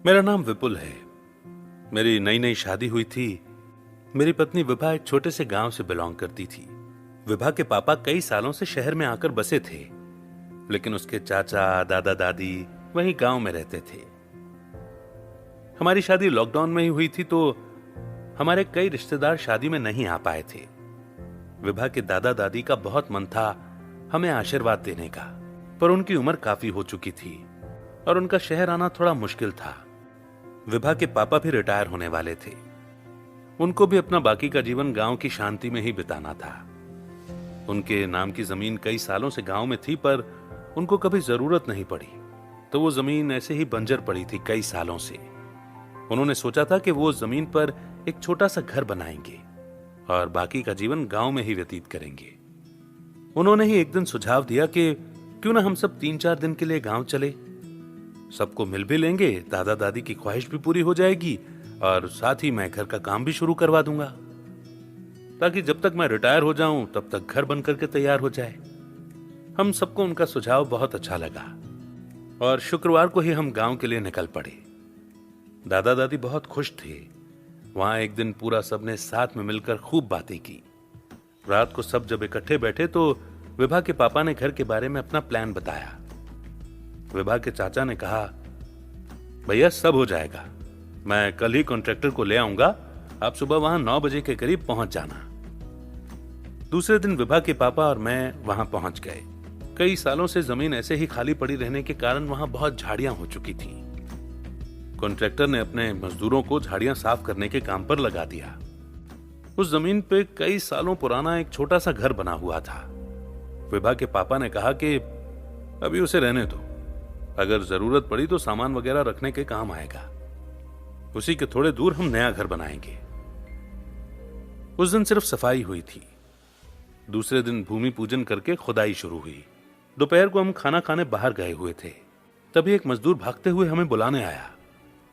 मेरा नाम विपुल है। मेरी नई नई शादी हुई थी। मेरी पत्नी विभा एक छोटे से गांव से बिलोंग करती थी। विभा के पापा कई सालों से शहर में आकर बसे थे, लेकिन उसके चाचा दादा दादी वहीं गांव में रहते थे। हमारी शादी लॉकडाउन में ही हुई थी, तो हमारे कई रिश्तेदार शादी में नहीं आ पाए थे। विभा के दादा दादी का बहुत मन था हमें आशीर्वाद देने का, पर उनकी उम्र काफी हो चुकी थी और उनका शहर आना थोड़ा मुश्किल था। विभा के पापा भी रिटायर होने वाले थे। उनको भी अपना बाकी का जीवन गांव की शांति में ही बिताना था। उनके नाम की जमीन कई सालों से गांव में थी, पर उनको कभी जरूरत नहीं पड़ी, तो वो जमीन ऐसे ही बंजर पड़ी थी कई सालों से। उन्होंने सोचा था कि वो जमीन पर एक छोटा सा घर बनाएंगे और बाकी का जीवन गांव में ही व्यतीत करेंगे। उन्होंने ही एक दिन सुझाव दिया कि क्यों ना हम सब 3-4 दिन के लिए गांव चले। सबको मिल भी लेंगे, दादा दादी की ख्वाहिश भी पूरी हो जाएगी और साथ ही मैं घर का काम भी शुरू करवा दूंगा, ताकि जब तक मैं रिटायर हो जाऊं तब तक घर बनकर के तैयार हो जाए। हम सबको उनका सुझाव बहुत अच्छा लगा और शुक्रवार को ही हम गांव के लिए निकल पड़े। दादा दादी बहुत खुश थे। वहां एक दिन पूरा सबने साथ में मिलकर खूब बातें की। रात को सब जब इकट्ठे बैठे तो विभा के पापा ने घर के बारे में अपना प्लान बताया। विभा के चाचा ने कहा, भैया सब हो जाएगा, मैं कल ही कॉन्ट्रैक्टर को ले आऊंगा, आप सुबह वहां 9 बजे के करीब पहुंच जाना। दूसरे दिन विभा के पापा और मैं वहां पहुंच गए। कई सालों से जमीन ऐसे ही खाली पड़ी रहने के कारण वहां बहुत झाड़ियां हो चुकी थी। कॉन्ट्रैक्टर ने अपने मजदूरों को झाड़ियां साफ करने के काम पर लगा दिया। उस जमीन पे कई सालों पुराना एक छोटा सा घर बना हुआ था। विभा के पापा ने कहा कि अभी उसे रहने दो, अगर जरूरत पड़ी तो सामान वगैरह रखने के काम आएगा। उसी के थोड़े दूर हम नया घर बनाएंगे। उस दिन सिर्फ सफाई हुई थी। दूसरे दिन भूमि पूजन करके खुदाई शुरू हुई। दोपहर को हम खाना खाने बाहर गए हुए थे, तभी एक मजदूर भागते हुए हमें बुलाने आया।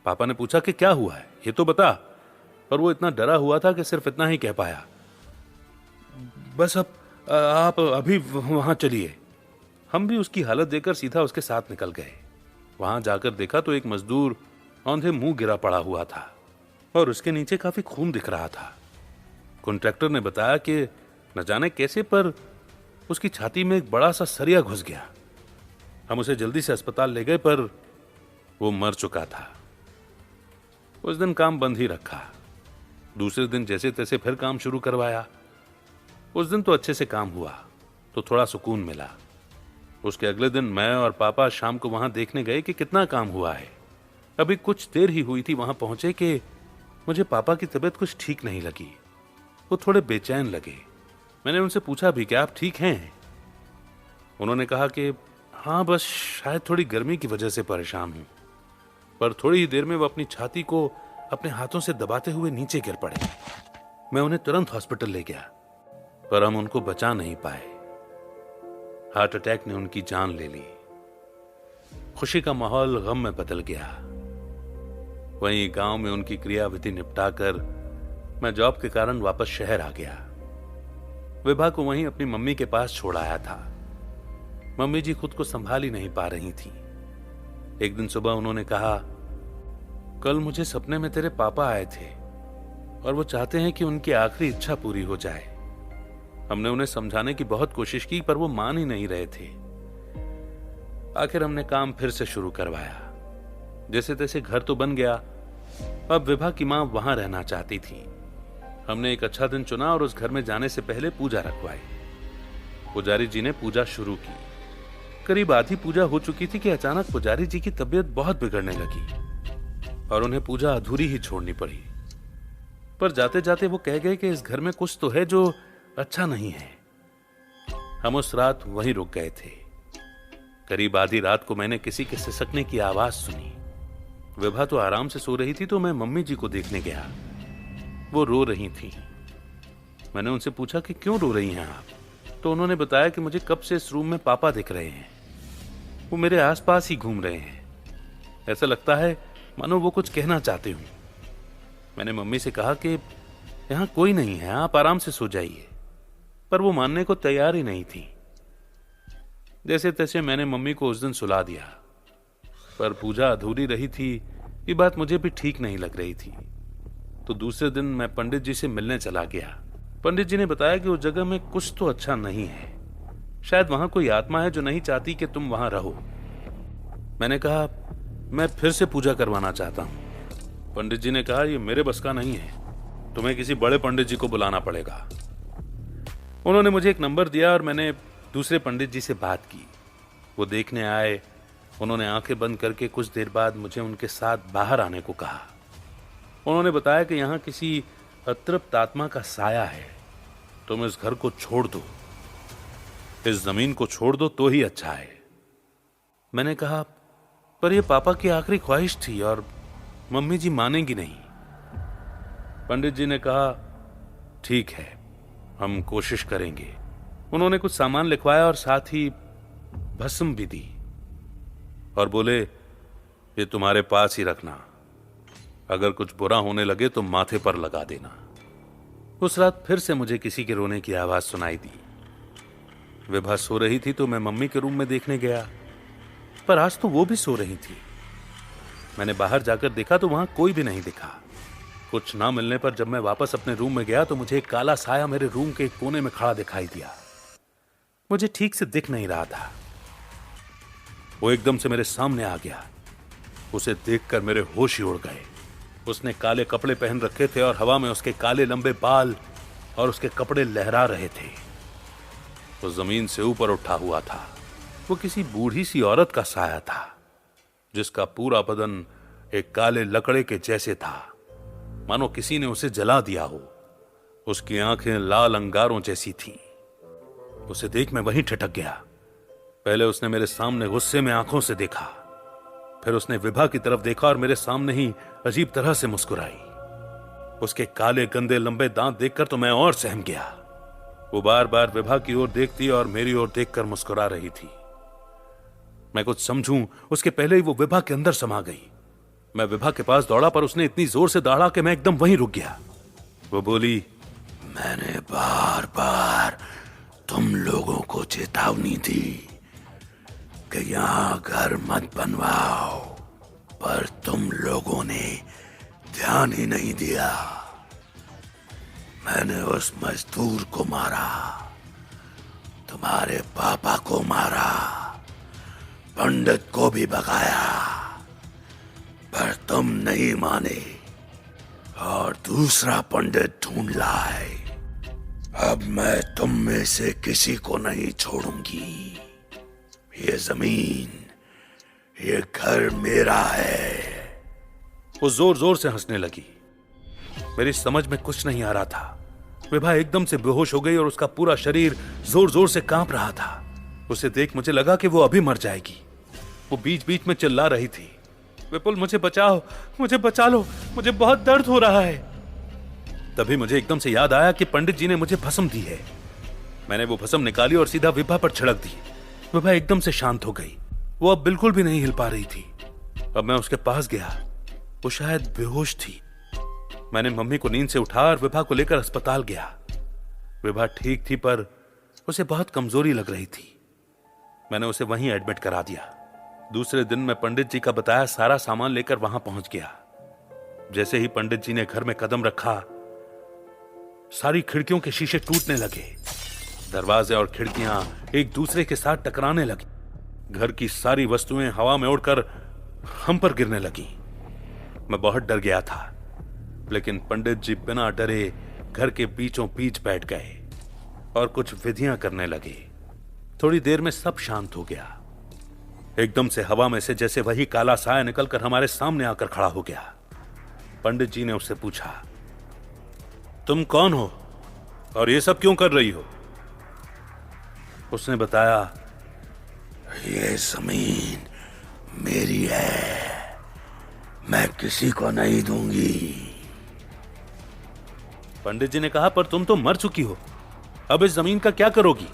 पापा ने पूछा कि क्या हुआ है, ये तो बता। पर वो इतना डरा हुआ था कि सिर्फ इतना ही कह पाया, बस अब आप अभी वहां चलिए। हम भी उसकी हालत देखकर सीधा उसके साथ निकल गए। वहां जाकर देखा तो एक मजदूर औंधे मुंह गिरा पड़ा हुआ था और उसके नीचे काफी खून दिख रहा था। कॉन्ट्रैक्टर ने बताया कि न जाने कैसे पर उसकी छाती में एक बड़ा सा सरिया घुस गया। हम उसे जल्दी से अस्पताल ले गए, पर वो मर चुका था। उस दिन काम बंद ही रखा। दूसरे दिन जैसे तैसे फिर काम शुरू करवाया। उस दिन तो अच्छे से काम हुआ, तो थोड़ा सुकून मिला। उसके अगले दिन मैं और पापा शाम को वहां देखने गए कि कितना काम हुआ है। अभी कुछ देर ही हुई थी वहां पहुंचे कि मुझे पापा की तबीयत कुछ ठीक नहीं लगी। वो थोड़े बेचैन लगे। मैंने उनसे पूछा भी कि आप ठीक हैं? उन्होंने कहा कि हाँ, बस शायद थोड़ी गर्मी की वजह से परेशान हूं। पर थोड़ी ही देर में वो अपनी छाती को अपने हाथों से दबाते हुए नीचे गिर पड़े। मैं उन्हें तुरंत हॉस्पिटल ले गया, पर हम उनको बचा नहीं पाए। हार्ट अटैक ने उनकी जान ले ली। खुशी का माहौल गम में बदल गया। वहीं गांव में उनकी क्रियाविधि निपटाकर मैं जॉब के कारण वापस शहर आ गया। विभा को वहीं अपनी मम्मी के पास छोड़ आया था। मम्मी जी खुद को संभाल ही नहीं पा रही थी। एक दिन सुबह उन्होंने कहा, कल मुझे सपने में तेरे पापा आए थे और वो चाहते हैं कि उनकी आखिरी इच्छा पूरी हो जाए। हमने उन्हें समझाने की बहुत कोशिश की, पर वो मान ही नहीं रहे थे। आखिर हमने काम फिर से शुरू करवाया। जैसे तैसे घर तो बन गया। अब विभा की मां वहां रहना चाहती थी। हमने एक अच्छा दिन चुना और उस घर में जाने से पहले पूजा रखवाई। पुजारी जी ने पूजा शुरू की। करीब आधी पूजा हो चुकी थी कि अचानक पुजारी जी की तबीयत बहुत बिगड़ने लगी और उन्हें पूजा अधूरी ही छोड़नी पड़ी। पर जाते जाते वो कह गए कि इस घर में कुछ तो है जो अच्छा नहीं है। हम उस रात वहीं रुक गए थे। करीब आधी रात को मैंने किसी के सिसकने की आवाज सुनी। विभा तो आराम से सो रही थी, तो मैं मम्मी जी को देखने गया। वो रो रही थी। मैंने उनसे पूछा कि क्यों रो रही हैं आप? तो उन्होंने बताया कि मुझे कब से इस रूम में पापा दिख रहे हैं। वो मेरे आसपास ही घूम रहे हैं। ऐसा लगता है मानो वो कुछ कहना चाहते हूं। मैंने मम्मी से कहा कि यहां कोई नहीं है, आप आराम से सो जाइए, पर वो मानने को तैयार ही नहीं थी। जैसे तैसे मैंने मम्मी को उस दिन सुला दिया, पर पूजा अधूरी रही थी ये बात मुझे भी ठीक नहीं लग रही थी। तो दूसरे दिन मैं पंडित जी से मिलने चला गया। पंडित जी ने बताया कि उस जगह में कुछ तो अच्छा नहीं है, शायद वहां कोई आत्मा है जो नहीं चाहती कि तुम वहां रहो। मैंने कहा मैं फिर से पूजा करवाना चाहता हूं। पंडित जी ने कहा यह मेरे बस का नहीं है, तुम्हें किसी बड़े पंडित जी को बुलाना पड़ेगा। उन्होंने मुझे एक नंबर दिया और मैंने दूसरे पंडित जी से बात की। वो देखने आए। उन्होंने आंखें बंद करके कुछ देर बाद मुझे उनके साथ बाहर आने को कहा। उन्होंने बताया कि यहां किसी अतृप्त आत्मा का साया है, तुम इस घर को छोड़ दो, इस जमीन को छोड़ दो तो ही अच्छा है। मैंने कहा पर यह पापा की आखिरी ख्वाहिश थी और मम्मी जी मानेंगी नहीं। पंडित जी ने कहा ठीक है, हम कोशिश करेंगे। उन्होंने कुछ सामान लिखवाया और साथ ही भस्म भी दी और बोले ये तुम्हारे पास ही रखना, अगर कुछ बुरा होने लगे तो माथे पर लगा देना। उस रात फिर से मुझे किसी के रोने की आवाज सुनाई दी। विभा सो रही थी तो मैं मम्मी के रूम में देखने गया, पर आज तो वो भी सो रही थी। मैंने बाहर जाकर देखा तो वहां कोई भी नहीं दिखा। कुछ ना मिलने पर जब मैं वापस अपने रूम में गया तो मुझे एक काला साया मेरे रूम के एक कोने में खड़ा दिखाई दिया। मुझे ठीक से दिख नहीं रहा था। वो एकदम से मेरे सामने आ गया। उसे देखकर मेरे होश ही उड़ गए। उसने काले कपड़े पहन रखे थे और हवा में उसके काले लंबे बाल और उसके कपड़े लहरा रहे थे। वो जमीन से ऊपर उठा हुआ था। वो किसी बूढ़ी सी औरत का साया था, जिसका पूरा बदन एक काले लकड़े के जैसे था, मानो किसी ने उसे जला दिया हो। उसकी आंखें लाल अंगारों जैसी थीं। उसे देख मैं वहीं ठिठक गया। पहले उसने मेरे सामने गुस्से में आंखों से देखा, फिर उसने विभा की तरफ देखा और मेरे सामने ही अजीब तरह से मुस्कुराई। उसके काले गंदे लंबे दांत देखकर तो मैं और सहम गया। वो बार बार विभा की ओर देखती और मेरी ओर देखकर मुस्कुरा रही थी। मैं कुछ समझूं उसके पहले ही वो विभा के अंदर समा गई। मैं विभा के पास दौड़ा पर उसने इतनी जोर से दौड़ा कि मैं एकदम वहीं रुक गया। वो बोली मैंने बार बार तुम लोगों को चेतावनी दी कि यहां घर मत बनवाओ, पर तुम लोगों ने ध्यान ही नहीं दिया। मैंने उस मजदूर को मारा, तुम्हारे पापा को मारा, पंडित को भी भगाया, पर तुम नहीं माने और दूसरा पंडित ढूंढ लाए। अब मैं तुम में से किसी को नहीं छोड़ूंगी। ये जमीन, ये घर मेरा है। वो जोर जोर से हंसने लगी। मेरी समझ में कुछ नहीं आ रहा था। विभा एकदम से बेहोश हो गई और उसका पूरा शरीर जोर जोर से कांप रहा था। उसे देख मुझे लगा कि वो अभी मर जाएगी। वो बीच बीच में चिल्ला रही थी, विपुल मुझे बचाओ, मुझे बचा लो, मुझे बहुत दर्द हो रहा है। तभी मुझे एकदम से याद आया कि पंडित जी ने मुझे भस्म दी है। मैंने वो भस्म निकाली और सीधा विभा पर छिड़क दी। विभा एकदम से शांत हो गई। वो अब बिल्कुल भी नहीं हिल पा रही थी। अब मैं उसके पास गया। वो शायद बेहोश थी। मैंने मम्मी को नींद से उठा और विभा को लेकर अस्पताल गया। विभा ठीक थी पर उसे बहुत कमजोरी लग रही थी। मैंने उसे वहीं एडमिट करा दिया। दूसरे दिन मैं पंडित जी का बताया सारा सामान लेकर वहां पहुंच गया। जैसे ही पंडित जी ने घर में कदम रखा, सारी खिड़कियों के शीशे टूटने लगे। दरवाजे और खिड़कियां एक दूसरे के साथ टकराने लगी। घर की सारी वस्तुएं हवा में उड़कर हम पर गिरने लगी। मैं बहुत डर गया था, लेकिन पंडित जी बिना डरे घर के बीचों बीच बैठ गए और कुछ विधियां करने लगे। थोड़ी देर में सब शांत हो गया। एकदम से हवा में से जैसे वही काला साया निकलकर हमारे सामने आकर खड़ा हो गया। पंडित जी ने उससे पूछा, तुम कौन हो और ये सब क्यों कर रही हो? उसने बताया, ये जमीन मेरी है, मैं किसी को नहीं दूंगी। पंडित जी ने कहा, पर तुम तो मर चुकी हो, अब इस जमीन का क्या करोगी?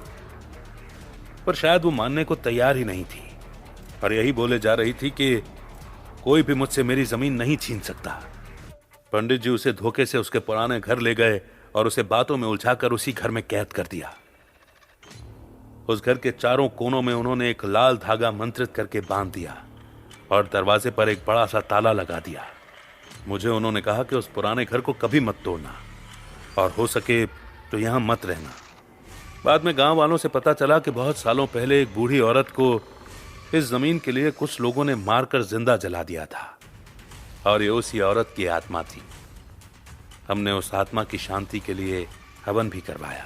पर शायद वो मानने को तैयार ही नहीं थी और यही बोले जा रही थी कि कोई भी मुझसे मेरी जमीन नहीं छीन सकता। पंडित जी उसे धोखे से उसके पुराने घर ले गए और उसे बातों में उलझाकर उसी घर में कैद कर दिया। उस घर के चारों कोनों में उन्होंने एक लाल धागा मंत्रित करके बांध दिया और दरवाजे पर एक बड़ा सा ताला लगा दिया। मुझे उन्होंने कहा कि उस पुराने घर को कभी मत तोड़ना और हो सके तो यहां मत रहना। बाद में गांव वालों से पता चला कि बहुत सालों पहले एक बूढ़ी औरत को इस जमीन के लिए कुछ लोगों ने मारकर जिंदा जला दिया था और ये उसी औरत की आत्मा थी। हमने उस आत्मा की शांति के लिए हवन भी करवाया।